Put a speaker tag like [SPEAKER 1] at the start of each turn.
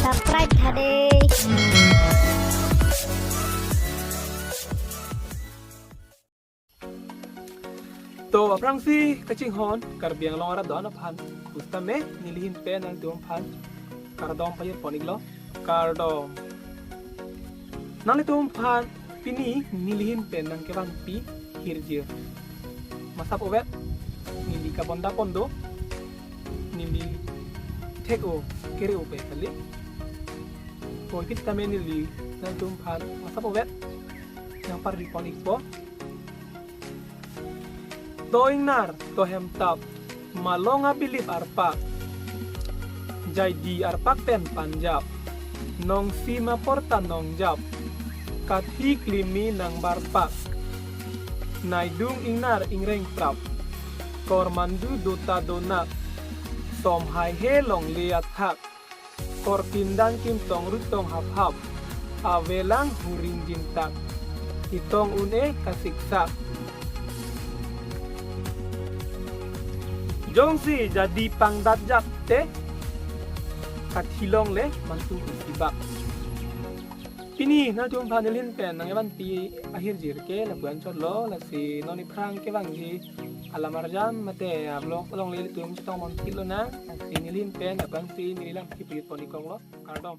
[SPEAKER 1] subscribe tadi.
[SPEAKER 2] To aprang si kaching hon karbiang long ara doan aphan ustame nilihin pe nang tuam phan kardom payir poniglo kardom nang tuam phan pini nilihin pe nang kebang pi hirjir masap obet nili ka bonda pondo nili teko kere ope kali ko kita me nili nang tuam phan masap obet yang par di ponik po Toing nar to hem tap malonga bilip arpak jai di arpak pen panjab nong sima porta nong jab kathi klimi nang barpak naidung ingnar ingreng prap kormandu dota donak som hai he long liat hak kor pindang kim tong rutong hap hap avelang huring jintak hitong une kasiksak Jong si jadi pangdajak te kathilong le mantu ibak pini na jom panelin pen nang evan pi akhir jir ke la buan chot lo la si noni prang ke bang ji alamar jam mate ablong long le tum chitong mon kilo na si nilin pen abang si nilang ki pi ponikong lo kardom